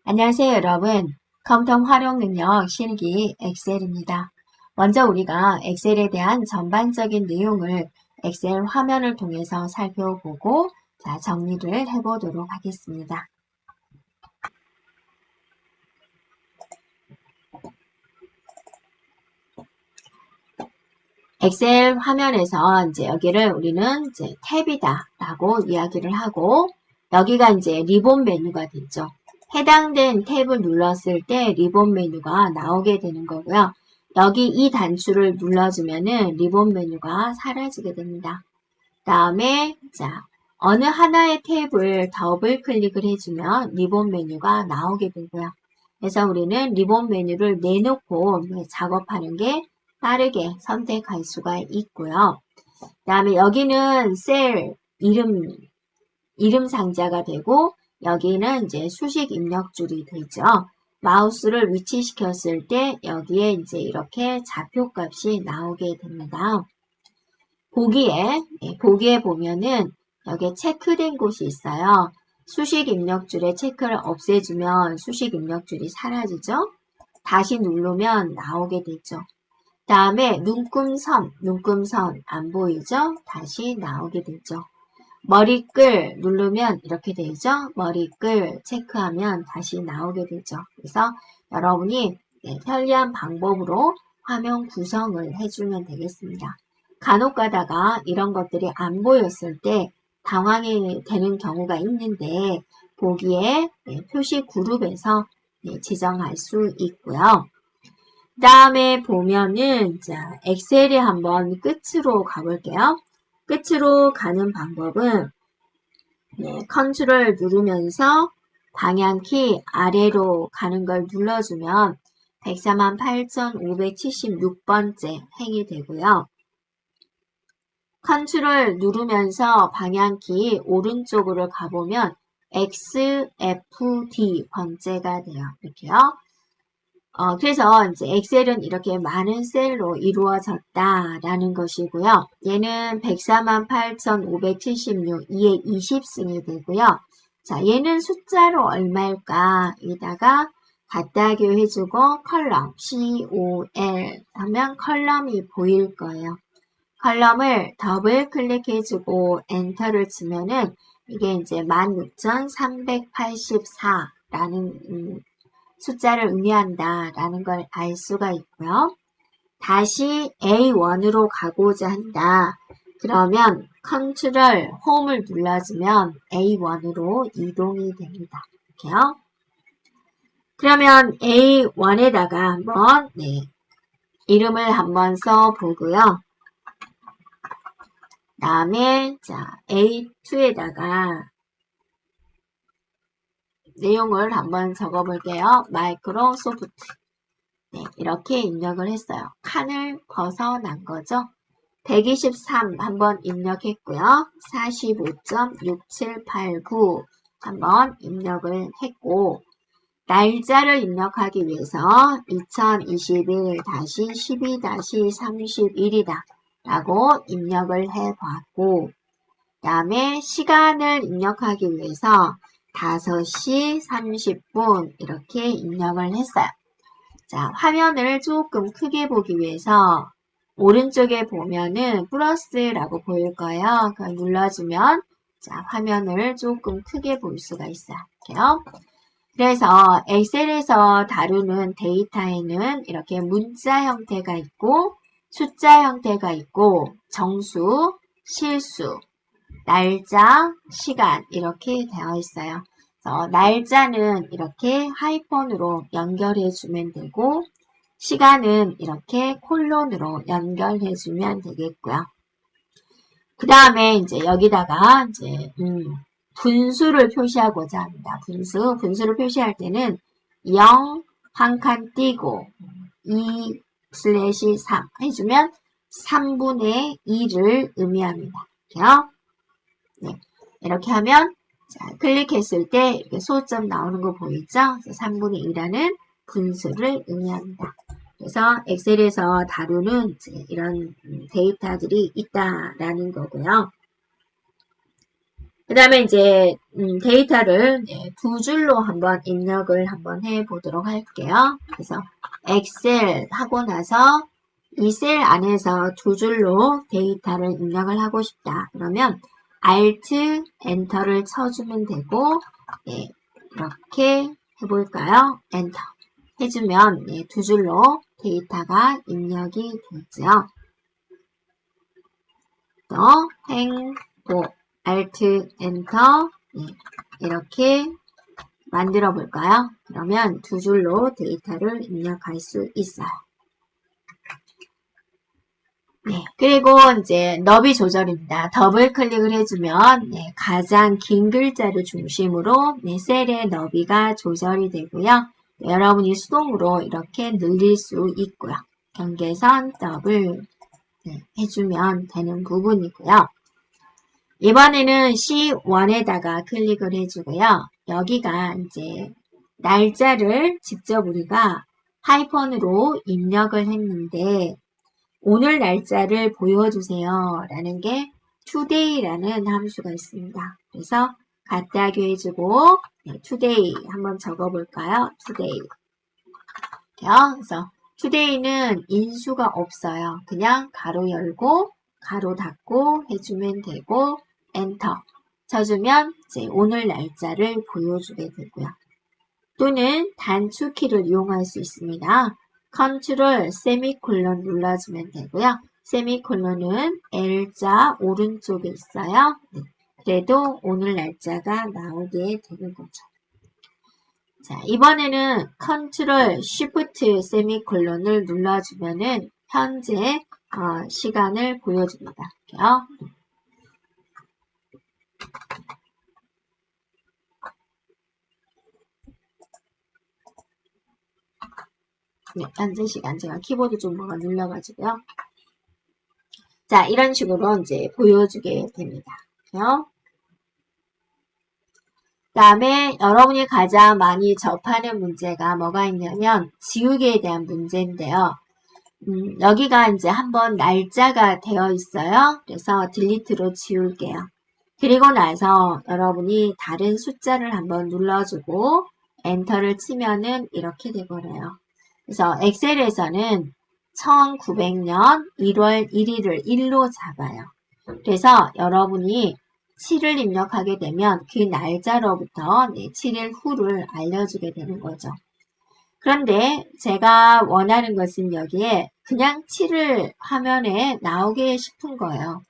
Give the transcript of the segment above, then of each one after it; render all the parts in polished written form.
안녕하세요, 여러분. 컴퓨터 활용 능력 실기 엑셀입니다. 먼저 우리가 엑셀에 대한 전반적인 내용을 엑셀 화면을 통해서 살펴보고 정리를 해보도록 하겠습니다. 엑셀 화면에서 이제 여기를 우리는 이제 탭이다 라고 이야기를 하고, 여기가 이제 리본 메뉴가 되죠. 해당된 탭을 눌렀을 때 리본 메뉴가 나오게 되는 거고요. 여기 이 단추를 눌러주면은 리본 메뉴가 사라지게 됩니다. 다음에 어느 하나의 탭을 더블 클릭을 해주면 리본 메뉴가 나오게 되고요. 그래서 우리는 리본 메뉴를 내놓고 작업하는 게 빠르게 선택할 수가 있고요. 그 다음에 여기는 셀 이름 상자가 되고, 여기는 이제 수식 입력줄이 되죠. 마우스를 위치시켰을 때 여기에 이제 이렇게 좌표값이 나오게 됩니다. 보기에 보면은 여기에 체크된 곳이 있어요. 수식 입력줄에 체크를 없애주면 수식 입력줄이 사라지죠. 다시 누르면 나오게 되죠. 다음에 눈금선 안 보이죠? 다시 나오게 되죠. 머리끌 누르면 이렇게 되죠. 머리끌 체크하면 다시 나오게 되죠. 그래서 여러분이 편리한 방법으로 화면 구성을 해주면 되겠습니다. 간혹 가다가 이런 것들이 안 보였을 때 당황이 되는 경우가 있는데, 보기에 표시 그룹에서 지정할 수 있고요. 그 다음에 보면은 엑셀이 한번 끝으로 가볼게요. 끝으로 가는 방법은 컨트롤 누르면서 방향키 아래로 가는 걸 눌러주면 148,576번째 행이 되고요. 컨트롤 누르면서 방향키 오른쪽으로 가보면 XFD 번째가 돼요. 이렇게요. 그래서 이제 엑셀은 이렇게 많은 셀로 이루어졌다라는 것이고요. 얘는 148,576, 2의 20승이 되고요. 얘는 숫자로 얼마일까? 여기다가 갖다교 해주고 컬럼, COL 하면 컬럼이 보일 거예요. 컬럼을 더블 클릭해주고 엔터를 치면은 이게 이제 16,384라는 숫자를 의미한다라는 걸 알 수가 있고요. 다시 A1으로 가고자 한다. 그러면 컨트롤 홈을 눌러주면 A1으로 이동이 됩니다. 이렇게요. 그러면 A1에다가 한번 이름을 한번 써보고요. 다음에 A2에다가 내용을 한번 적어볼게요. 마이크로소프트. 이렇게 입력을 했어요. 칸을 벗어난 거죠. 123 한번 입력했고요. 45.6789 한번 입력을 했고, 날짜를 입력하기 위해서 2021-12-31이다 라고 입력을 해봤고, 그 다음에 시간을 입력하기 위해서 5시 30분 이렇게 입력을 했어요. 화면을 조금 크게 보기 위해서 오른쪽에 보면은 플러스라고 보일 거예요. 그걸 눌러주면 화면을 조금 크게 볼 수가 있어요. 이렇게요. 그래서 엑셀에서 다루는 데이터에는 이렇게 문자 형태가 있고, 숫자 형태가 있고, 정수, 실수, 날짜, 시간 이렇게 되어 있어요. 날짜는 이렇게 하이펀으로 연결해 주면 되고, 시간은 이렇게 콜론으로 연결해 주면 되겠고요. 그 다음에 이제 여기다가 분수를 표시하고자 합니다. 분수를 표시할 때는 0 한 칸 띄고 2/3 해주면 3분의 2를 의미합니다. 이렇게요. 이렇게 하면 클릭했을 때 이렇게 소점 나오는 거 보이죠? 3분의 2라는 분수를 의미합니다. 그래서 엑셀에서 다루는 이런 데이터들이 있다라는 거고요. 그 다음에 이제 데이터를 두 줄로 한번 입력을 한번 해보도록 할게요. 그래서 엑셀 하고 나서 이 셀 안에서 두 줄로 데이터를 입력을 하고 싶다. 그러면 Alt, 엔터를 쳐주면 되고 이렇게 해볼까요? 엔터 해주면 두 줄로 데이터가 입력이 되죠. 또 행복 Alt, 엔터 이렇게 만들어 볼까요? 그러면 두 줄로 데이터를 입력할 수 있어요. 네, 그리고 이제 너비 조절입니다. 더블 클릭을 해주면 가장 긴 글자를 중심으로 셀의 너비가 조절이 되고요. 여러분이 수동으로 이렇게 늘릴 수 있고요. 경계선 더블 해주면 되는 부분이고요. 이번에는 C1에다가 클릭을 해주고요. 여기가 이제 날짜를 직접 우리가 하이펀으로 입력을 했는데 오늘 날짜를 보여주세요 라는 게 today라는 함수가 있습니다. 그래서 갖다기 해주고 today 한번 적어볼까요? today. 그래서 today는 인수가 없어요. 그냥 가로 열고 가로 닫고 해주면 되고 엔터 쳐주면 이제 오늘 날짜를 보여주게 되고요. 또는 단축키를 이용할 수 있습니다. 컨트롤 세미콜론 눌러주면 되고요. 세미콜론은 L자 오른쪽에 있어요. 그래도 오늘 날짜가 나오게 되는 거죠. 자, 이번에는 컨트롤 쉬프트 세미콜론을 눌러주면은 현재 시간을 보여줍니다. 네, 현재 시간 제가 키보드 좀 뭐가 눌러가지고요. 자, 이런 식으로 이제 보여주게 됩니다. 그 다음에 여러분이 가장 많이 접하는 문제가 뭐가 있냐면 지우개에 대한 문제인데요. 여기가 이제 한번 날짜가 되어 있어요. 그래서 딜리트로 지울게요. 그리고 나서 여러분이 다른 숫자를 한번 눌러주고 엔터를 치면은 이렇게 돼버려요. 그래서 엑셀에서는 1900년 1월 1일을 1로 잡아요. 그래서 여러분이 7을 입력하게 되면 그 날짜로부터 7일 후를 알려주게 되는 거죠. 그런데 제가 원하는 것은 여기에 그냥 7을 화면에 나오게 싶은 거예요.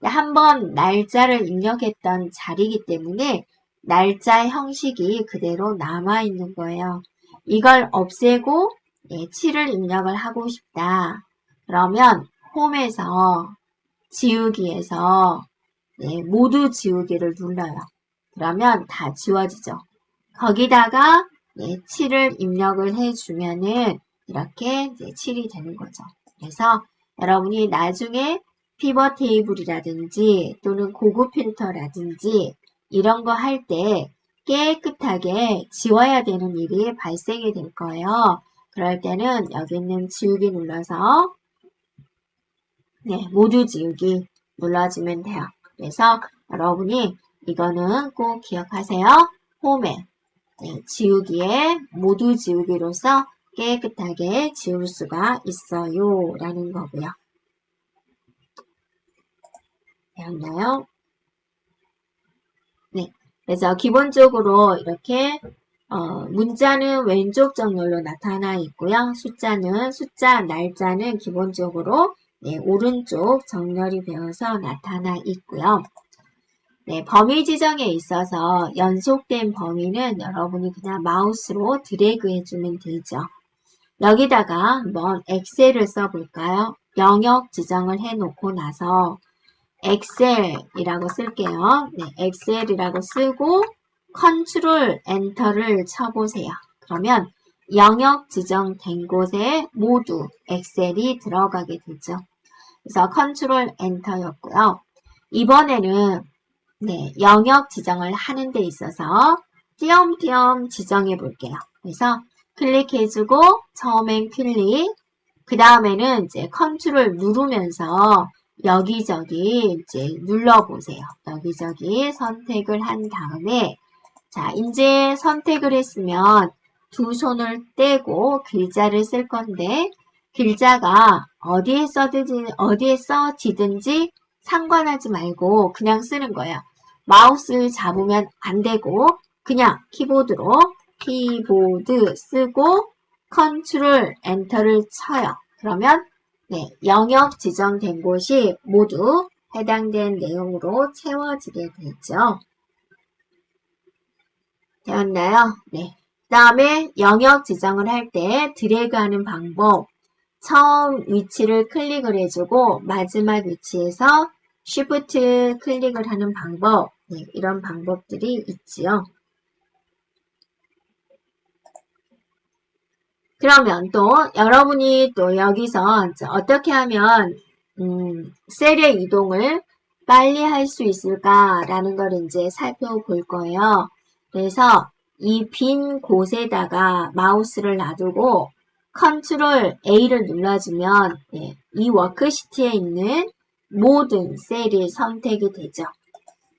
한번 날짜를 입력했던 자리이기 때문에 날짜 형식이 그대로 남아있는 거예요. 이걸 없애고 7을 입력을 하고 싶다. 그러면 홈에서 지우기에서 모두 지우기를 눌러요. 그러면 다 지워지죠. 거기다가 7을 입력을 해주면은 이렇게 7이 되는 거죠. 그래서 여러분이 나중에 피벗 테이블이라든지 또는 고급 필터라든지 이런 거 할 때 깨끗하게 지워야 되는 일이 발생이 될 거예요. 그럴 때는 여기 있는 지우기 눌러서 모두 지우기 눌러주면 돼요. 그래서 여러분이 이거는 꼭 기억하세요. 홈에 지우기에 모두 지우기로서 깨끗하게 지울 수가 있어요 라는 거고요. 되었나요? 네. 그래서 기본적으로 이렇게 문자는 왼쪽 정렬로 나타나 있고요. 날짜는 기본적으로 오른쪽 정렬이 되어서 나타나 있고요. 범위 지정에 있어서 연속된 범위는 여러분이 그냥 마우스로 드래그 해주면 되죠. 여기다가 한번 엑셀을 써볼까요? 영역 지정을 해놓고 나서 엑셀이라고 쓸게요. 엑셀이라고 쓰고 컨트롤 엔터를 쳐보세요. 그러면 영역 지정된 곳에 모두 엑셀이 들어가게 되죠. 그래서 컨트롤 엔터였고요. 이번에는 영역 지정을 하는 데 있어서 띄엄띄엄 지정해 볼게요. 그래서 클릭해주고 처음엔 클릭, 그 다음에는 이제 컨트롤 누르면서 여기저기 이제 눌러보세요. 여기저기 선택을 한 다음에 자, 이제 선택을 했으면 두 손을 떼고 글자를 쓸 건데 글자가 어디에 써지든지 상관하지 말고 그냥 쓰는 거예요. 마우스 잡으면 안 되고 그냥 키보드로 키보드 쓰고 컨트롤 엔터를 쳐요. 그러면 네, 영역 지정된 곳이 모두 해당된 내용으로 채워지게 되죠. 되었나요? 네. 그 다음에 영역 지정을 할 때 드래그하는 방법 처음 위치를 클릭을 해주고 마지막 위치에서 Shift 클릭을 하는 방법 네, 이런 방법들이 있지요. 그러면 또 여러분이 또 여기서 어떻게 하면 셀의 이동을 빨리 할 수 있을까라는 걸 이제 살펴볼 거예요. 그래서 이 빈 곳에다가 마우스를 놔두고 컨트롤 A를 눌러주면 네, 이 워크시트에 있는 모든 셀이 선택이 되죠.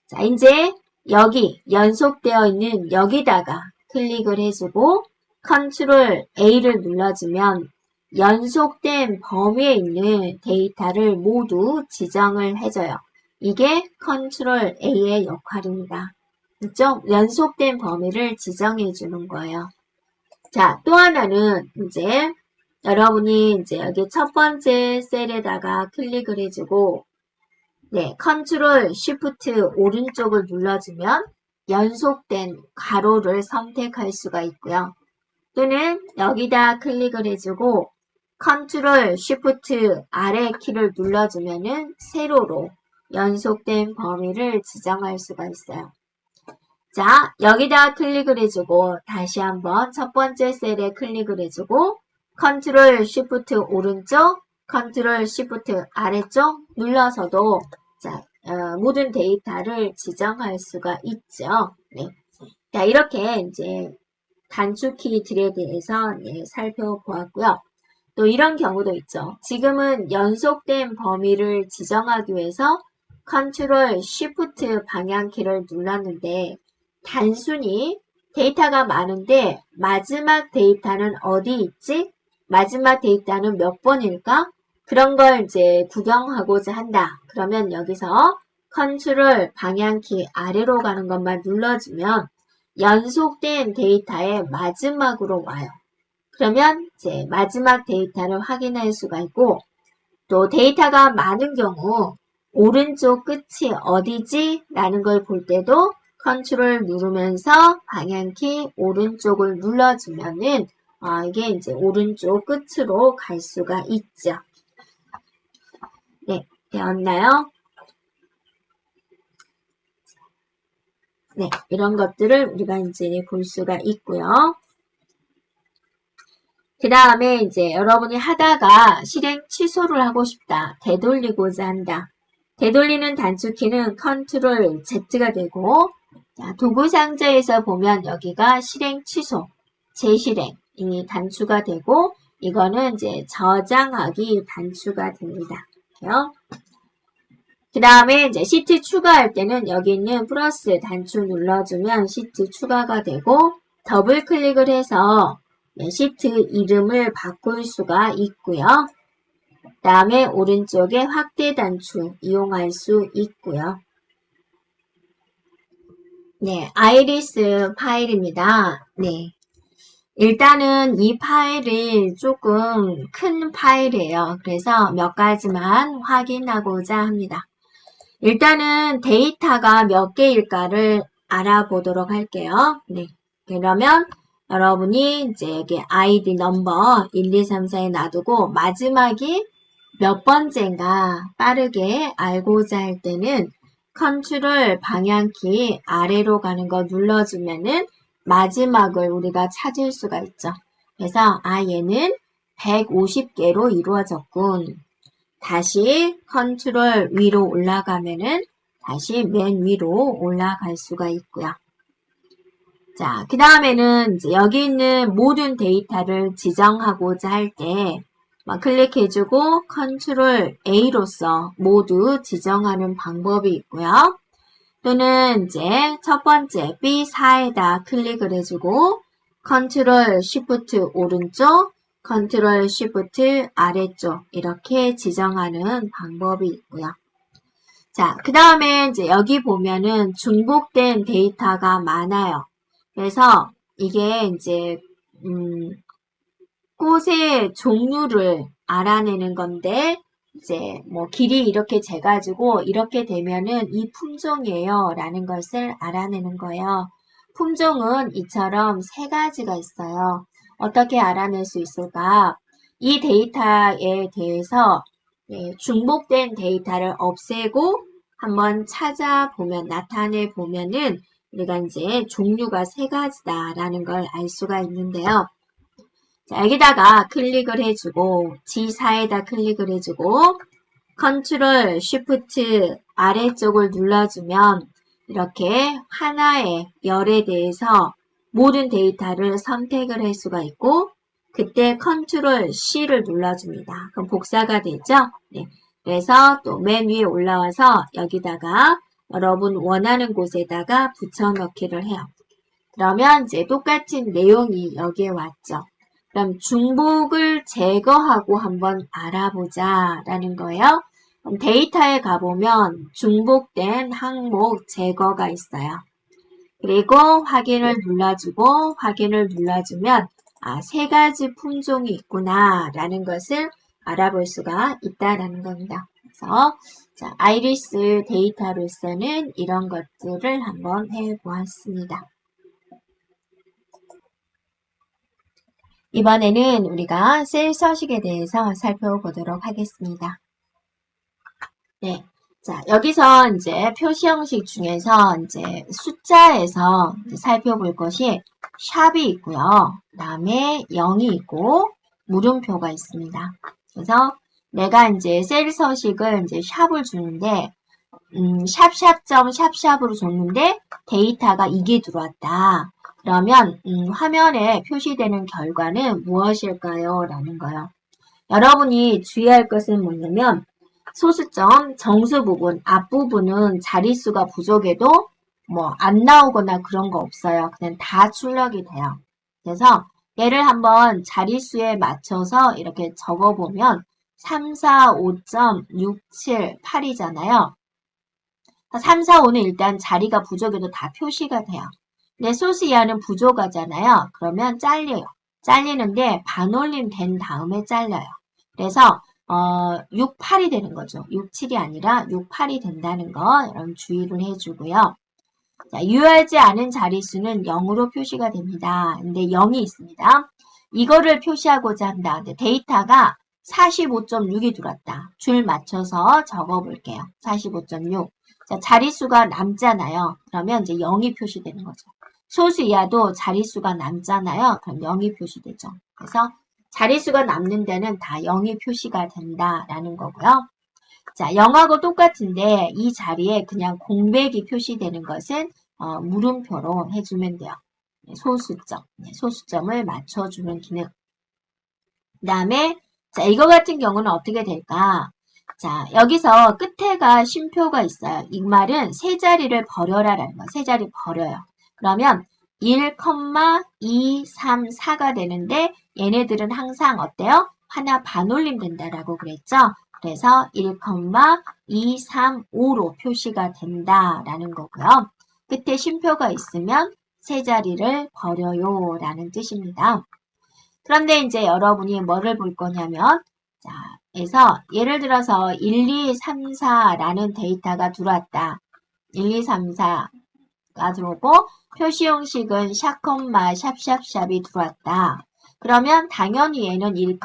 자, 이제 여기 연속되어 있는 여기다가 클릭을 해주고 컨트롤 A를 눌러주면 연속된 범위에 있는 데이터를 모두 지정을 해줘요. 이게 컨트롤 A의 역할입니다. 그렇죠? 연속된 범위를 지정해 주는 거예요. 자, 또 하나는 이제 여러분이 이제 여기 첫 번째 셀에다가 클릭을 해주고 네, 컨트롤 쉬프트 오른쪽을 눌러주면 연속된 가로를 선택할 수가 있고요. 또는 여기다 클릭을 해주고 컨트롤 쉬프트 아래 키를 눌러주면은 세로로 연속된 범위를 지정할 수가 있어요. 자, 여기다 클릭을 해주고 다시 한번 첫 번째 셀에 클릭을 해주고 컨트롤 쉬프트 오른쪽, 컨트롤 쉬프트 아래쪽 눌러서도 자, 모든 데이터를 지정할 수가 있죠. 네. 자, 이렇게 이제 단축키들에 대해서 네, 살펴보았고요. 또 이런 경우도 있죠. 지금은 연속된 범위를 지정하기 위해서 컨트롤 쉬프트 방향키를 눌렀는데 단순히 데이터가 많은데 마지막 데이터는 어디 있지? 마지막 데이터는 몇 번일까? 그런 걸 이제 구경하고자 한다. 그러면 여기서 컨트롤 방향키 아래로 가는 것만 눌러주면 연속된 데이터의 마지막으로 와요. 그러면 이제 마지막 데이터를 확인할 수가 있고 또 데이터가 많은 경우 오른쪽 끝이 어디지? 라는 걸 볼 때도 컨트롤 누르면서 방향키 오른쪽을 눌러주면은 이게 이제 오른쪽 끝으로 갈 수가 있죠. 네, 되었나요? 네, 이런 것들을 우리가 이제 볼 수가 있고요. 그 다음에 이제 여러분이 하다가 실행 취소를 하고 싶다. 되돌리고자 한다. 되돌리는 단축키는 컨트롤 Z가 되고 자, 도구 상자에서 보면 여기가 실행 취소, 재실행이 단추가 되고 이거는 이제 저장하기 단추가 됩니다. 그 다음에 이제 시트 추가할 때는 여기 있는 플러스 단추 눌러주면 시트 추가가 되고 더블 클릭을 해서 시트 이름을 바꿀 수가 있고요. 그 다음에 오른쪽에 확대 단추 이용할 수 있고요. 네, 아이리스 파일입니다. 네. 일단은 이 파일이 조금 큰 파일이에요. 그래서 몇 가지만 확인하고자 합니다. 일단은 데이터가 몇 개일까를 알아보도록 할게요. 네. 그러면 여러분이 이제 여기 아이디 넘버 1, 2, 3, 4에 놔두고 마지막이 몇 번째인가 빠르게 알고자 할 때는 컨트롤 방향키 아래로 가는 거 눌러주면은 마지막을 우리가 찾을 수가 있죠. 그래서 얘는 150개로 이루어졌군. 다시 컨트롤 위로 올라가면은 다시 맨 위로 올라갈 수가 있고요. 자, 그 다음에는 이제 여기 있는 모든 데이터를 지정하고자 할 때 클릭해주고 컨트롤 A로서 모두 지정하는 방법이 있고요. 또는 이제 첫 번째 B4에다 클릭을 해주고 컨트롤 Shift 오른쪽, 컨트롤 Shift 아래쪽 이렇게 지정하는 방법이 있고요. 자, 그 다음에 이제 여기 보면은 중복된 데이터가 많아요. 그래서 이게 이제 꽃의 종류를 알아내는 건데 이제 뭐 길이 이렇게 재가지고 이렇게 되면은 이 품종이에요 라는 것을 알아내는 거예요. 품종은 이처럼 세 가지가 있어요. 어떻게 알아낼 수 있을까? 이 데이터에 대해서 중복된 데이터를 없애고 한번 찾아보면 나타내 보면은 우리가 이제 종류가 세 가지다라는 걸 알 수가 있는데요. 자, 여기다가 클릭을 해주고 G4에다 클릭을 해주고 컨트롤 쉬프트 아래쪽을 눌러주면 이렇게 하나의 열에 대해서 모든 데이터를 선택을 할 수가 있고 그때 컨트롤 C를 눌러줍니다. 그럼 복사가 되죠? 네. 그래서 또 맨 위에 올라와서 여기다가 여러분 원하는 곳에다가 붙여넣기를 해요. 그러면 이제 똑같은 내용이 여기에 왔죠. 그럼 중복을 제거하고 한번 알아보자 라는 거예요. 그럼 데이터에 가보면 중복된 항목 제거가 있어요. 그리고 확인을 눌러주고 확인을 눌러주면 세 가지 품종이 있구나 라는 것을 알아볼 수가 있다라는 겁니다. 그래서 자, 아이리스 데이터로서는 이런 것들을 한번 해보았습니다. 이번에는 우리가 셀 서식에 대해서 살펴보도록 하겠습니다. 네. 자, 여기서 이제 표시 형식 중에서 이제 숫자에서 살펴볼 것이 샵이 있고요. 그 다음에 0이 있고 물음표가 있습니다. 그래서 내가 이제 셀 서식을 이제 샵을 주는데 샵샵으로 줬는데 데이터가 이게 들어왔다. 그러면 화면에 표시되는 결과는 무엇일까요? 라는 거예요. 여러분이 주의할 것은 뭐냐면 소수점 정수 부분, 앞부분은 자릿수가 부족해도 뭐 안 나오거나 그런 거 없어요. 그냥 다 출력이 돼요. 그래서 얘를 한번 자릿수에 맞춰서 이렇게 적어보면 3, 4, 5.678이잖아요. 3, 4, 5는 일단 자리가 부족해도 다 표시가 돼요. 근데 소수 이하는 부족하잖아요. 그러면 잘려요. 잘리는데 반올림 된 다음에 잘려요. 그래서 6, 8이 되는 거죠. 6, 7이 아니라 6, 8이 된다는 거 여러분 주의를 해주고요. 자, 유효하지 않은 자릿수는 0으로 표시가 됩니다. 근데 0이 있습니다. 이거를 표시하고자 한다. 근데 데이터가 45.6이 들어왔다. 줄 맞춰서 적어볼게요. 45.6. 자, 자릿수가 남잖아요. 그러면 이제 0이 표시되는 거죠. 소수 이하도 자릿수가 남잖아요. 그럼 0이 표시되죠. 그래서 자릿수가 남는 데는 다 0이 표시가 된다라는 거고요. 자, 0하고 똑같은데 이 자리에 그냥 공백이 표시되는 것은 물음표로 해주면 돼요. 소수점, 소수점을 맞춰주는 기능. 그 다음에 자, 이거 같은 경우는 어떻게 될까? 자, 여기서 끝에가 쉼표가 있어요. 이 말은 세 자리를 버려라라는 거예요. 세 자리 버려요. 그러면 1, 2, 3, 4가 되는데 얘네들은 항상 어때요? 하나 반올림 된다라고 그랬죠? 그래서 1, 2, 3, 5로 표시가 된다라는 거고요. 끝에 쉼표가 있으면 세 자리를 버려요 라는 뜻입니다. 그런데 이제 여러분이 뭐를 볼 거냐면 자, 그래서 예를 들어서 1, 2, 3, 4라는 데이터가 들어왔다. 1, 2, 3, 4가 들어오고 표시 형식은 샵샵샵이 들어왔다. 그러면 당연히 얘는 1,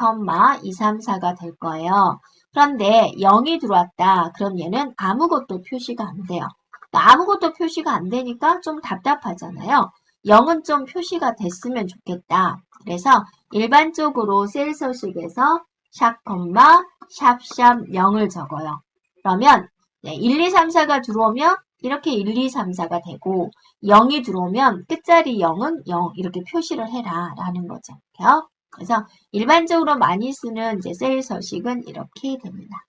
2, 3, 4가 될 거예요. 그런데 0이 들어왔다. 그럼 얘는 아무것도 표시가 안 돼요. 아무것도 표시가 안 되니까 좀 답답하잖아요. 0은 좀 표시가 됐으면 좋겠다. 그래서 일반적으로 셀 서식에서 샵, 샵샵 0을 적어요. 그러면 1, 2, 3, 4가 들어오면 이렇게 1, 2, 3, 4가 되고 0이 들어오면 끝자리 0은 0 이렇게 표시를 해라 라는 거죠. 그래서 일반적으로 많이 쓰는 이제 셀 서식은 이렇게 됩니다.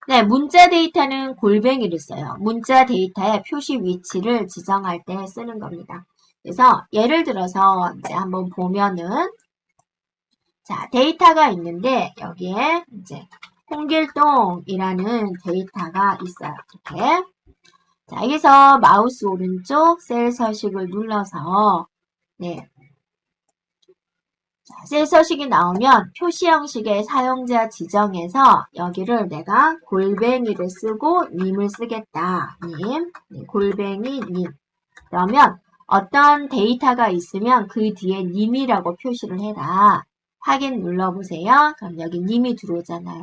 네, 문자 데이터는 골뱅이를 써요. 문자 데이터의 표시 위치를 지정할 때 쓰는 겁니다. 그래서 예를 들어서 이제 한번 보면은 자, 데이터가 있는데 여기에 이제 홍길동이라는 데이터가 있어요. 이렇게. 자, 여기서 마우스 오른쪽 셀 서식을 눌러서 네. 자, 셀 서식이 나오면 표시 형식의 사용자 지정에서 여기를 내가 골뱅이를 쓰고 님을 쓰겠다. 님. 네, 골뱅이 님. 그러면 어떤 데이터가 있으면 그 뒤에 님이라고 표시를 해라. 확인 눌러보세요. 그럼 여기 님이 들어오잖아요.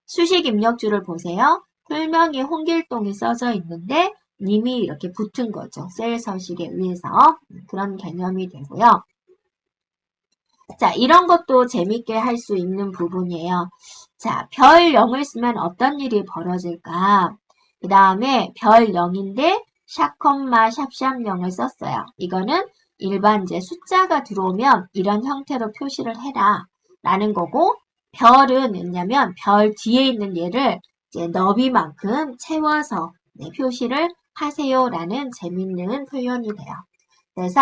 수식 입력줄을 보세요. 풀명이 홍길동이 써져 있는데 님이 이렇게 붙은 거죠. 셀 서식에 의해서. 그런 개념이 되고요. 자, 이런 것도 재밌게 할 수 있는 부분이에요. 자, 별 0을 쓰면 어떤 일이 벌어질까? 그 다음에 별 0인데 샵콤마 샵샵 0을 썼어요. 이거는 일반 이제 숫자가 들어오면 이런 형태로 표시를 해라 라는 거고, 별은 뭐냐면 별 뒤에 있는 얘를 이제 너비만큼 채워서 표시를 하세요 라는 재밌는 표현이 돼요. 그래서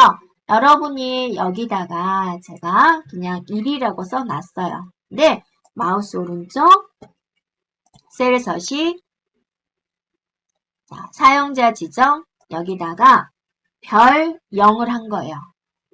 여러분이 여기다가 제가 그냥 1이라고 써놨어요. 근데 마우스 오른쪽 셀 서식 자, 사용자 지정 여기다가 별 0을 한 거예요.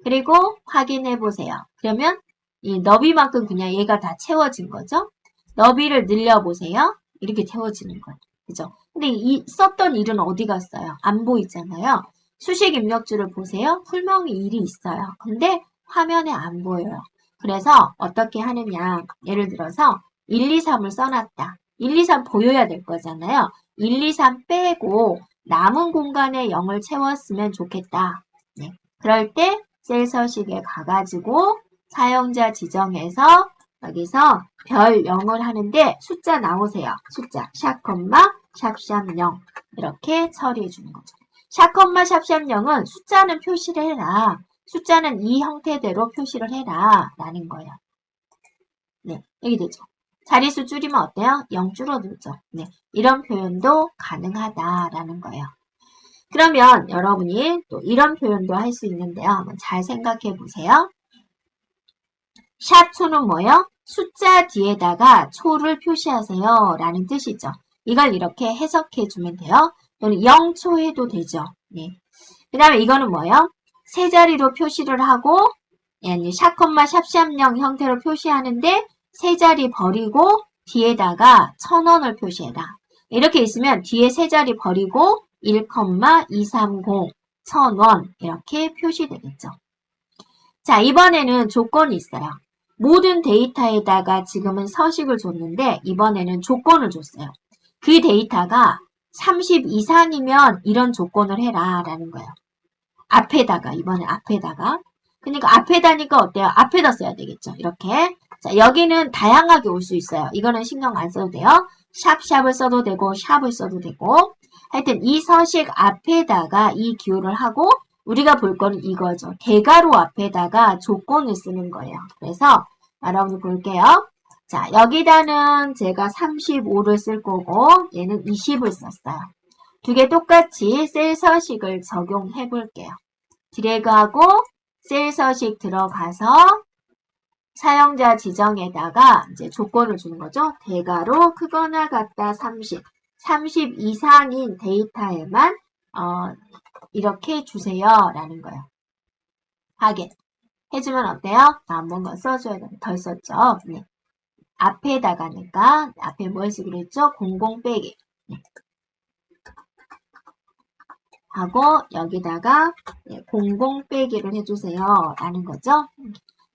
그리고 확인해 보세요. 그러면 이 너비만큼 그냥 얘가 다 채워진 거죠. 너비를 늘려보세요. 이렇게 채워지는 거예요. 그죠? 근데 이 썼던 1은 어디 갔어요? 안 보이잖아요. 수식 입력줄을 보세요. 풀명이 1이 있어요. 근데 화면에 안 보여요. 그래서 어떻게 하느냐. 예를 들어서 1, 2, 3을 써놨다. 1, 2, 3 보여야 될 거잖아요. 1, 2, 3 빼고 남은 공간에 0을 채웠으면 좋겠다. 네. 그럴 때 셀 서식에 가가지고 사용자 지정해서 여기서 별 0을 하는데 숫자 나오세요. 숫자 샵콤마 샵샵 0 이렇게 처리해 주는 거죠. 샵콤마 샵샵 0은 숫자는 표시를 해라. 숫자는 이 형태대로 표시를 해라 라는 거예요. 네, 여기 되죠. 자릿수 줄이면 어때요? 0 줄어들죠. 네, 이런 표현도 가능하다라는 거예요. 그러면 여러분이 또 이런 표현도 할 수 있는데요. 한번 잘 생각해 보세요. 샵2는 뭐예요? 숫자 뒤에다가 초를 표시하세요 라는 뜻이죠. 이걸 이렇게 해석해 주면 돼요. 또는 0초 해도 되죠. 네. 그 다음에 이거는 뭐예요? 세 자리로 표시를 하고 샵콤마 샵샵0 형태로 표시하는데 세 자리 버리고 뒤에다가 1000원을 표시해라. 이렇게 있으면 뒤에 세 자리 버리고 1,230 1000원 이렇게 표시되겠죠. 자, 이번에는 조건이 있어요. 모든 데이터에다가 지금은 서식을 줬는데 이번에는 조건을 줬어요. 그 데이터가 30 이상이면 이런 조건을 해라 라는 거예요. 앞에다가 이번에 앞에다가 그러니까 앞에다니까 어때요? 앞에다 써야 되겠죠. 이렇게 자 여기는 다양하게 올 수 있어요. 이거는 신경 안 써도 돼요. 샵샵을 써도 되고 샵을 써도 되고 하여튼 이 서식 앞에다가 이 기호를 하고 우리가 볼 거는 이거죠. 대괄호 앞에다가 조건을 쓰는 거예요. 그래서 여러분 볼게요. 자 여기다는 제가 35를 쓸 거고 얘는 20을 썼어요. 두 개 똑같이 셀 서식을 적용해 볼게요. 드래그하고 셀 서식 들어가서 사용자 지정에다가 이제 조건을 주는 거죠. 대괄호 크거나 같다 30. 30 이상인 데이터에만 이렇게 주세요 라는 거예요. 확인 해주면 어때요? 한번 써줘야 돼요. 덜 썼죠. 네. 앞에다가니까 앞에 뭘 쓰기로 했죠? 00 빼기. 네. 하고 여기다가 00 빼기를 해주세요 라는 거죠.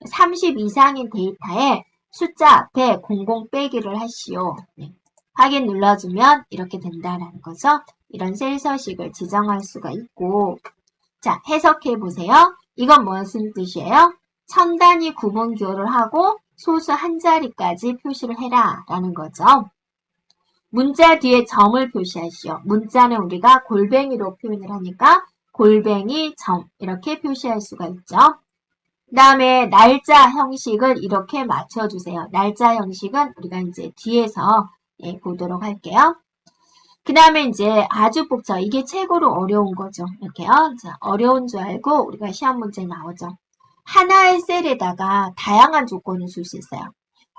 30 이상인 데이터에 숫자 앞에 00 빼기를 하시오. 네. 확인 눌러주면 이렇게 된다라는 거죠. 이런 셀 서식을 지정할 수가 있고 자 해석해 보세요. 이건 무슨 뜻이에요? 천 단위 구분 기호를 하고 소수 한 자리까지 표시를 해라 라는 거죠. 문자 뒤에 점을 표시하시오. 문자는 우리가 골뱅이로 표현을 하니까 골뱅이 점 이렇게 표시할 수가 있죠. 그 다음에 날짜 형식을 이렇게 맞춰주세요. 날짜 형식은 우리가 이제 뒤에서 보도록 할게요. 그 다음에 이제 아주 복잡. 이게 최고로 어려운 거죠. 이렇게요. 자, 어려운 줄 알고 우리가 시험 문제 나오죠. 하나의 셀에다가 다양한 조건을 줄 수 있어요.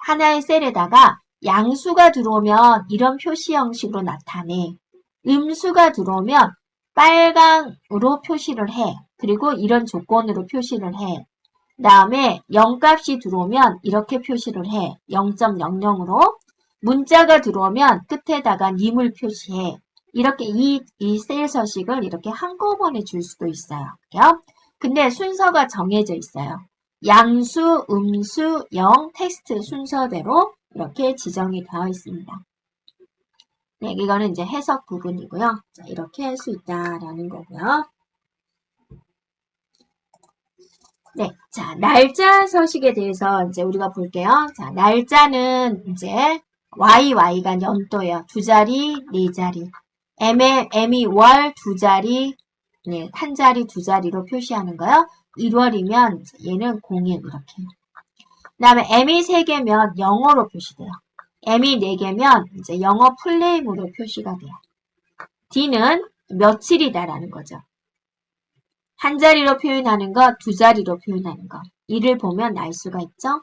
하나의 셀에다가 양수가 들어오면 이런 표시 형식으로 나타내. 음수가 들어오면 빨강으로 표시를 해. 그리고 이런 조건으로 표시를 해. 그 다음에 0값이 들어오면 이렇게 표시를 해. 0.00으로. 문자가 들어오면 끝에다가 님을 표시해. 이렇게 이 셀 서식을 이렇게 한꺼번에 줄 수도 있어요. 그래요? 근데 순서가 정해져 있어요. 양수, 음수, 영, 텍스트 순서대로 이렇게 지정이 되어 있습니다. 네, 이거는 이제 해석 부분이고요. 자, 이렇게 할 수 있다라는 거고요. 네, 자, 날짜 서식에 대해서 이제 우리가 볼게요. 자, 날짜는 이제 YY가 연도예요. 두 자리, 네 자리. M이 월 두 자리, 네, 한 자리, 두 자리로 표시하는 거요. 1월이면 얘는 01 이렇게. 그 다음에 M이 3개면 영어로 표시돼요. M이 4개면 이제 영어 풀네임으로 표시가 돼요. D는 며칠이다라는 거죠. 한 자리로 표현하는 거, 두 자리로 표현하는 거. 이를 보면 알 수가 있죠.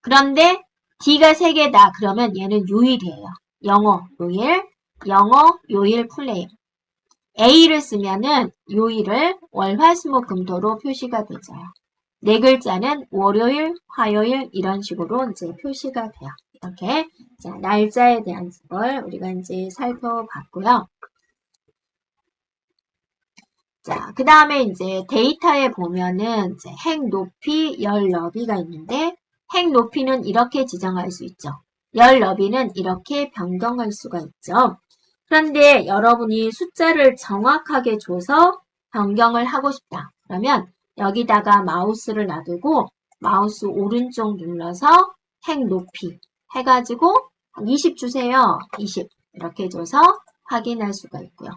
그런데 D가 3개다. 그러면 얘는 요일이에요. 영어, 요일, 영어, 요일, 풀네임. A를 쓰면은 요일을 월, 화, 수, 목, 금, 토로 표시가 되죠. 네 글자는 월요일, 화요일 이런 식으로 이제 표시가 돼요. 이렇게 자, 날짜에 대한 걸 우리가 이제 살펴봤고요. 자, 그 다음에 이제 데이터에 보면은 이제 핵 높이, 열 너비가 있는데 핵 높이는 이렇게 지정할 수 있죠. 열 너비는 이렇게 변경할 수가 있죠. 그런데 여러분이 숫자를 정확하게 줘서 변경을 하고 싶다. 그러면 여기다가 마우스를 놔두고 마우스 오른쪽 눌러서 핵 높이 해가지고 20 주세요. 20 이렇게 줘서 확인할 수가 있고요.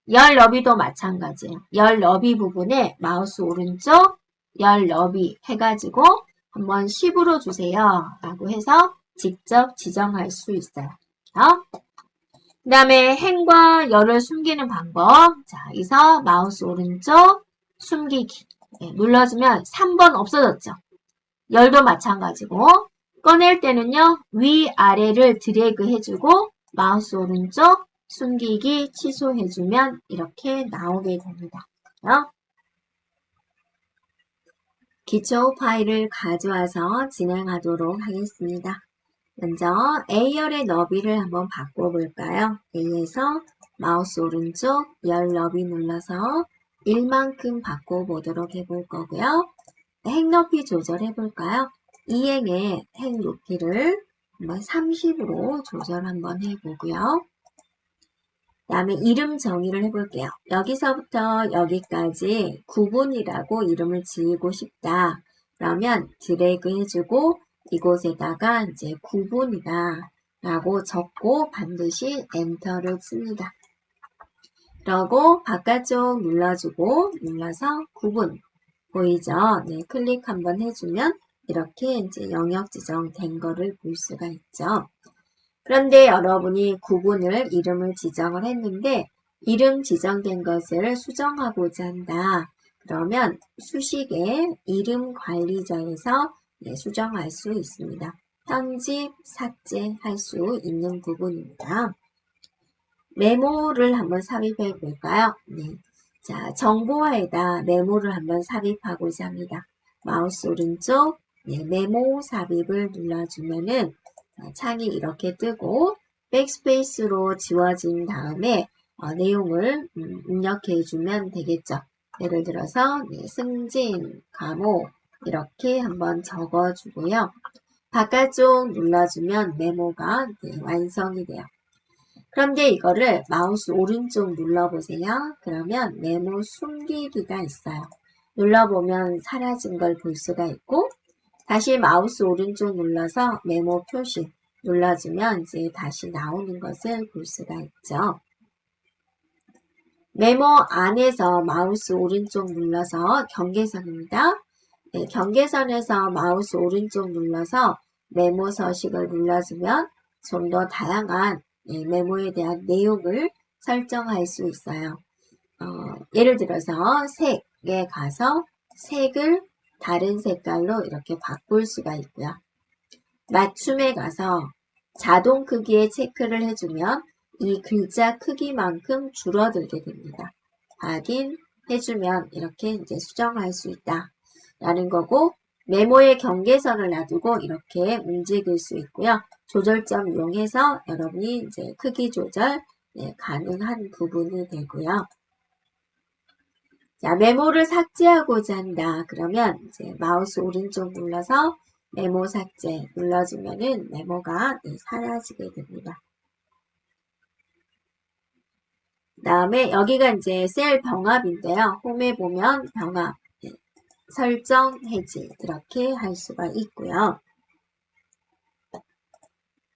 열 너비도 마찬가지예요. 열 너비 부분에 마우스 오른쪽 열 너비 해가지고 한번 10으로 주세요. 라고 해서 직접 지정할 수 있어요. 그 다음에 행과 열을 숨기는 방법. 자, 여기서 마우스 오른쪽 숨기기. 네, 눌러주면 3번 없어졌죠. 열도 마찬가지고 꺼낼 때는요. 위아래를 드래그 해주고 마우스 오른쪽 숨기기 취소해주면 이렇게 나오게 됩니다. 기초 파일을 가져와서 진행하도록 하겠습니다. 먼저 A열의 너비를 한번 바꿔볼까요? A에서 마우스 오른쪽 열 너비 눌러서 1만큼 바꿔보도록 해볼 거고요. 핵 높이 조절해볼까요? 이 행의 핵 높이를 한번 30으로 조절 한번 해보고요. 그 다음에 이름 정의를 해볼게요. 여기서부터 여기까지 구분이라고 이름을 지으고 싶다. 그러면 드래그 해주고 이곳에다가 이제 구분이다 라고 적고 반드시 엔터를 칩니다. 그러고 바깥쪽 눌러주고 눌러서 구분 보이죠? 네, 클릭 한번 해주면 이렇게 이제 영역 지정된 거를 볼 수가 있죠. 그런데 여러분이 구분을 이름을 지정을 했는데 이름 지정된 것을 수정하고자 한다. 그러면 수식의 이름 관리자에서 수정할 수 있습니다. 편집, 삭제할 수 있는 부분입니다. 메모를 한번 삽입해 볼까요? 네. 자, 정보화에다 메모를 한번 삽입하고자 합니다. 마우스 오른쪽 메모 삽입을 눌러주면은 창이 이렇게 뜨고 백스페이스로 지워진 다음에 내용을 입력해주면 되겠죠. 예를 들어서 승진, 과목 이렇게 한번 적어주고요. 바깥쪽 눌러주면 메모가 완성이 돼요. 그런데 이거를 마우스 오른쪽 눌러보세요. 그러면 메모 숨기기가 있어요. 눌러보면 사라진 걸 볼 수가 있고 다시 마우스 오른쪽 눌러서 메모 표시 눌러주면 이제 다시 나오는 것을 볼 수가 있죠. 메모 안에서 마우스 오른쪽 눌러서 경계선입니다. 네, 경계선에서 마우스 오른쪽 눌러서 메모 서식을 눌러주면 좀 더 다양한 메모에 대한 내용을 설정할 수 있어요. 예를 들어서 색에 가서 색을 다른 색깔로 이렇게 바꿀 수가 있고요. 맞춤에 가서 자동 크기에 체크를 해주면 이 글자 크기만큼 줄어들게 됩니다. 확인해주면 이렇게 이제 수정할 수 있다 라는 거고, 메모의 경계선을 놔두고 이렇게 움직일 수 있고요. 조절점 이용해서 여러분이 이제 크기 조절 가능한 부분이 되고요. 자, 메모를 삭제하고자 한다. 그러면 이제 마우스 오른쪽 눌러서 메모 삭제 눌러주면은 메모가 사라지게 됩니다. 그 다음에 여기가 이제 셀 병합인데요. 홈에 보면 병합, 설정, 해지 이렇게 할 수가 있고요.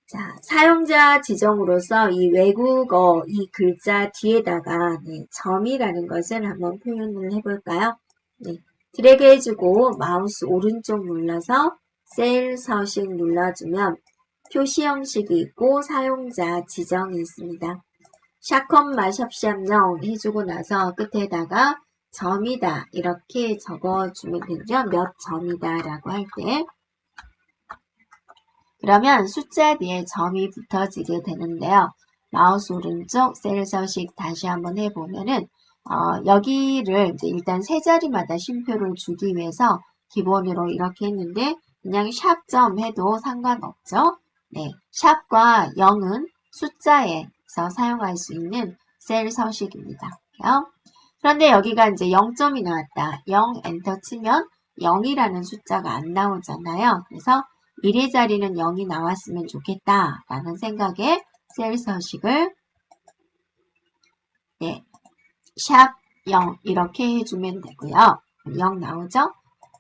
자, 사용자 지정으로서 이 외국어 이 글자 뒤에다가 점이라는 것을 한번 표현을 해볼까요? 드래그 해주고 마우스 오른쪽 눌러서 셀 서식 눌러주면 표시 형식이 있고 사용자 지정이 있습니다. 샷컴마 샵샵0 해주고 나서 끝에다가 점이다 이렇게 적어주면 되죠. 몇 점이다 라고 할 때. 그러면 숫자 뒤에 점이 붙어지게 되는데요. 마우스 오른쪽 셀 서식 다시 한번 해보면은 여기를 이제 일단 세 자리마다 쉼표를 주기 위해서 기본으로 이렇게 했는데 그냥 샵점 해도 상관없죠. 네, 샵과 0은 숫자에서 사용할 수 있는 셀 서식입니다. 그런데 여기가 이제 0점이 나왔다. 0 엔터 치면 0이라는 숫자가 안 나오잖아요. 그래서 1의 자리는 0이 나왔으면 좋겠다 라는 생각에 셀 서식을 샵 0 이렇게 해주면 되고요. 0 나오죠?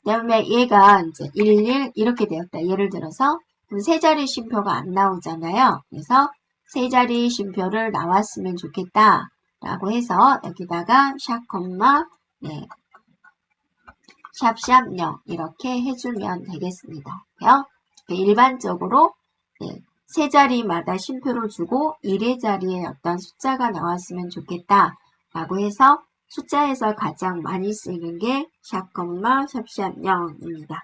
그 다음에 얘가 이제 11 이렇게 되었다. 예를 들어서 세 자리 쉼표가 안 나오잖아요. 그래서 세 자리 쉼표를 나왔으면 좋겠다 라고 해서 여기다가 샵 콤마 샵샵 0 이렇게 해주면 되겠습니다. 일반적으로 세 자리마다 쉼표를 주고 1의 자리에 어떤 숫자가 나왔으면 좋겠다 라고 해서 숫자에서 가장 많이 쓰이는 게 샵, 샵샵 0입니다.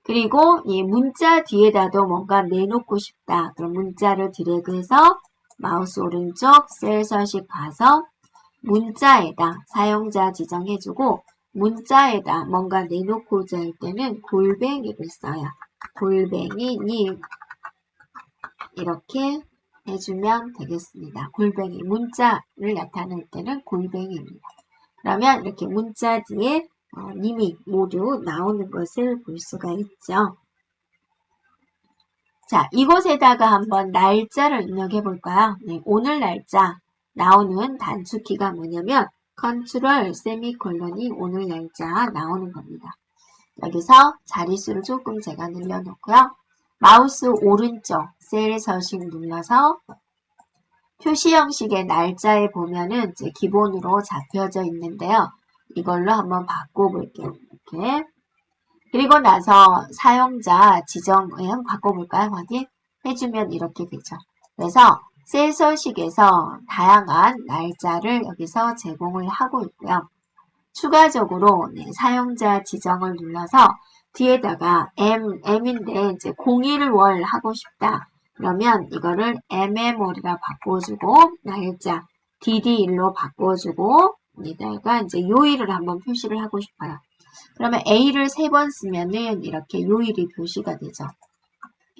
그리고 이 문자 뒤에다도 뭔가 내놓고 싶다. 그럼 문자를 드래그해서 마우스 오른쪽 셀 서식 가서 문자에다 사용자 지정해주고 문자에다 뭔가 내놓고자 할 때는 골뱅이를 써요. 골뱅이 님 이렇게 해주면 되겠습니다. 골뱅이 문자를 나타낼 때는 골뱅이입니다. 그러면 이렇게 문자 뒤에 님이 모두 나오는 것을 볼 수가 있죠. 자, 이곳에다가 한번 날짜를 입력해 볼까요? 오늘 날짜 나오는 단축키가 뭐냐면 컨트롤 세미콜론이 오늘 날짜 나오는 겁니다. 여기서 자릿수를 조금 제가 늘려놓고요. 마우스 오른쪽 셀 서식 눌러서 표시 형식의 날짜에 보면은 이제 기본으로 잡혀져 있는데요. 이걸로 한번 바꿔볼게요. 이렇게. 그리고 나서 사용자 지정을 한번 바꿔볼까요? 확인 해주면 이렇게 되죠. 그래서 셀 서식에서 다양한 날짜를 여기서 제공을 하고 있고요. 추가적으로 사용자 지정을 눌러서 뒤에다가 M인데 이제 01월 하고 싶다. 그러면 이거를 MM월이라 바꿔주고 날짜 DD1로 바꿔주고 여기다가 이제 요일을 한번 표시를 하고 싶어요. 그러면 A를 3번 쓰면은 이렇게 요일이 표시가 되죠.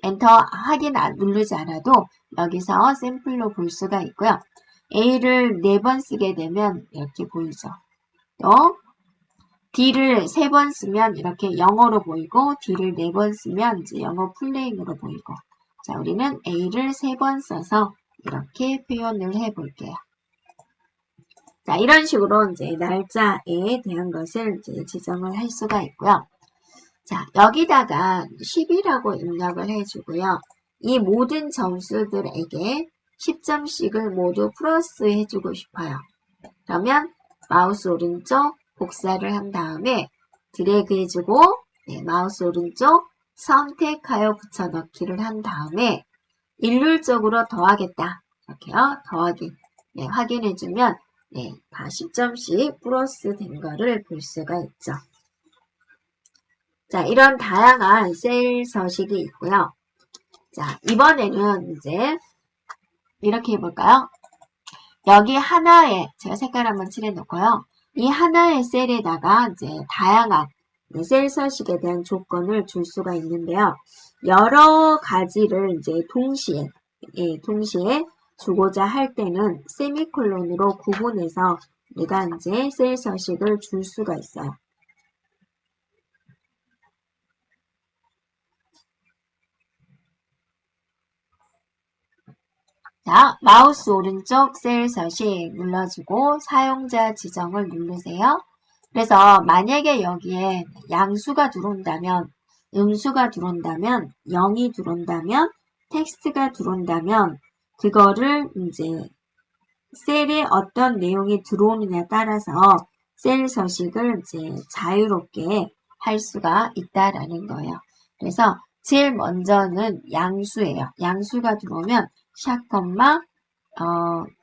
엔터 확인 누르지 않아도 여기서 샘플로 볼 수가 있고요. A를 4번 쓰게 되면 이렇게 보이죠. 또 D를 3번 쓰면 이렇게 영어로 보이고 D를 4번 쓰면 이제 영어 플레인으로 보이고 자, 우리는 A를 3번 써서 이렇게 표현을 해 볼게요. 자, 이런 식으로 이제 날짜에 대한 것을 이제 지정을 할 수가 있고요. 자, 여기다가 10이라고 입력을 해주고요. 이 모든 점수들에게 10점씩을 모두 플러스 해주고 싶어요. 그러면 마우스 오른쪽 복사를 한 다음에 드래그 해주고 네, 마우스 오른쪽 선택하여 붙여넣기를 한 다음에 일률적으로 더하겠다. 이렇게요. 더하기. 네, 확인해주면 네, 다 10점씩 플러스 된 거를 볼 수가 있죠. 자, 이런 다양한 세일 서식이 있고요. 자, 이번에는 이제 이렇게 해볼까요? 여기 하나에 제가 색깔 한번 칠해놓고요. 이 하나의 셀에다가 이제 다양한 셀 서식에 대한 조건을 줄 수가 있는데요. 여러 가지를 이제 동시에 주고자 할 때는 세미콜론으로 구분해서 내가 이제 셀 서식을 줄 수가 있어요. 자, 마우스 오른쪽 셀 서식 눌러주고 사용자 지정을 누르세요. 그래서 만약에 여기에 양수가 들어온다면, 음수가 들어온다면, 0이 들어온다면, 텍스트가 들어온다면 그거를 이제 셀에 어떤 내용이 들어오느냐에 따라서 셀 서식을 이제 자유롭게 할 수가 있다라는 거예요. 그래서 제일 먼저는 양수예요. 양수가 들어오면 샵,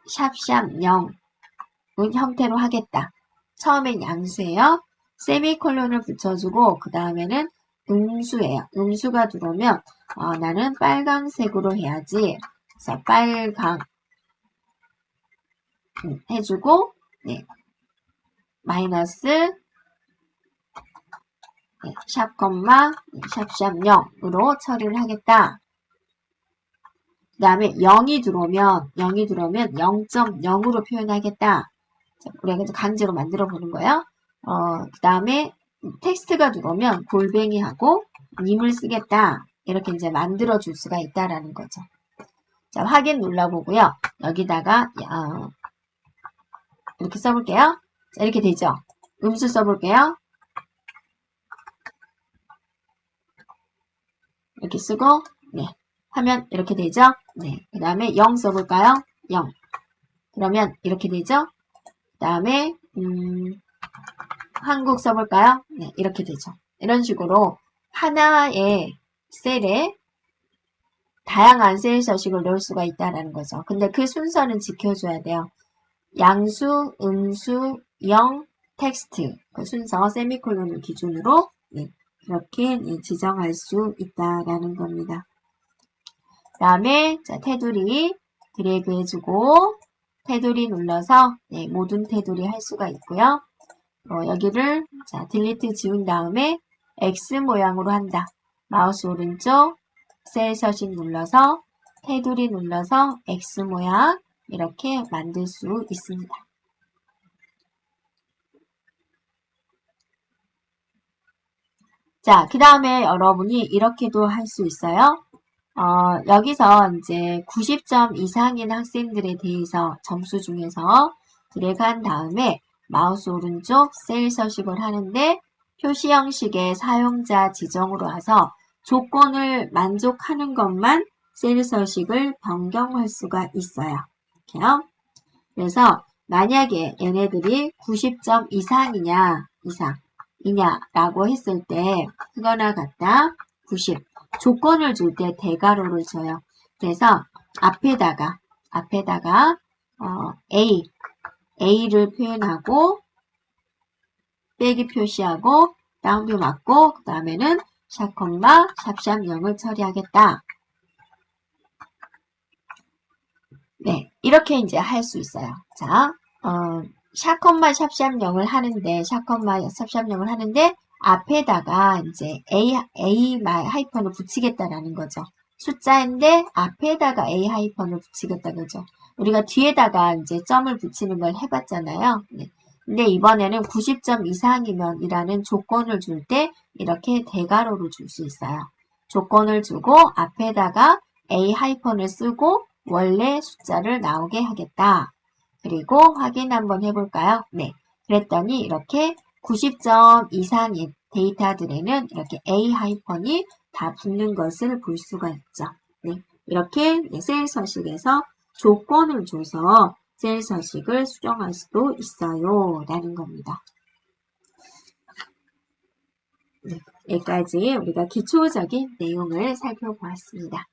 샵 0 형태로 하겠다. 처음엔 양수예요. 세미콜론을 붙여주고 그 다음에는 음수예요. 음수가 들어오면 나는 빨강색으로 해야지. 그래서 빨강 해주고 네. 마이너스 네. 샵, 샵 0으로 처리를 하겠다. 그 다음에 0이 들어오면 0.0으로 표현하겠다. 자, 우리가 강제로 만들어 보는 거예요. 그 다음에 텍스트가 들어오면 골뱅이하고 님을 쓰겠다. 이렇게 이제 만들어 줄 수가 있다라는 거죠. 자, 확인 눌러보고요. 여기다가 이렇게 써볼게요. 자, 이렇게 되죠. 음수 써볼게요. 이렇게 쓰고 네. 하면 이렇게 되죠. 네. 그 다음에 0 써볼까요? 0. 그러면 이렇게 되죠. 그 다음에 한국 써볼까요? 네. 이렇게 되죠. 이런 식으로 하나의 셀에 다양한 셀 서식을 넣을 수가 있다는 거죠. 근데 그 순서는 지켜줘야 돼요. 양수, 음수, 0, 텍스트 그 순서 세미콜론을 기준으로 네. 이렇게 지정할 수 있다라는 겁니다. 그 다음에 자 테두리 드래그 해주고 테두리 눌러서 네, 모든 테두리 할 수가 있고요. 여기를 자 딜리트 지운 다음에 X 모양으로 한다. 마우스 오른쪽 셀 서식 눌러서 테두리 눌러서 X 모양 이렇게 만들 수 있습니다. 자, 그 다음에 여러분이 이렇게도 할 수 있어요. 여기서 이제 90점 이상인 학생들에 대해서 점수 중에서 드래그한 다음에 마우스 오른쪽 셀 서식을 하는데 표시 형식의 사용자 지정으로 와서 조건을 만족하는 것만 셀 서식을 변경할 수가 있어요. 이렇게요. 그래서 만약에 얘네들이 90점 이상이냐라고 했을 때 그거나 같다 90 조건을 줄 때 대괄호를 줘요. 그래서 앞에다가 A를 표현하고 빼기 표시하고 다운표 맞고 그 다음에는 샵, 샵 0을 처리하겠다. 네, 이렇게 이제 할 수 있어요. 자, 샵, 샵 0을 하는데 샵, 샵 0을 하는데 앞에다가 이제 A 하이펀을 붙이겠다라는 거죠. 숫자인데 앞에다가 A 하이펀을 붙이겠다 그죠. 우리가 뒤에다가 이제 점을 붙이는 걸 해봤잖아요. 네. 근데 이번에는 90점 이상이면 이라는 조건을 줄 때 이렇게 대괄호로 줄 수 있어요. 조건을 주고 앞에다가 A 하이펀을 쓰고 원래 숫자를 나오게 하겠다. 그리고 확인 한번 해볼까요? 네. 그랬더니 이렇게 90점 이상인 데이터들에는 이렇게 A 하이펀이 다 붙는 것을 볼 수가 있죠. 네. 이렇게 셀 서식에서 조건을 줘서 엑셀 서식을 수정할 수도 있어요. 라는 겁니다. 네, 여기까지 우리가 기초적인 내용을 살펴보았습니다.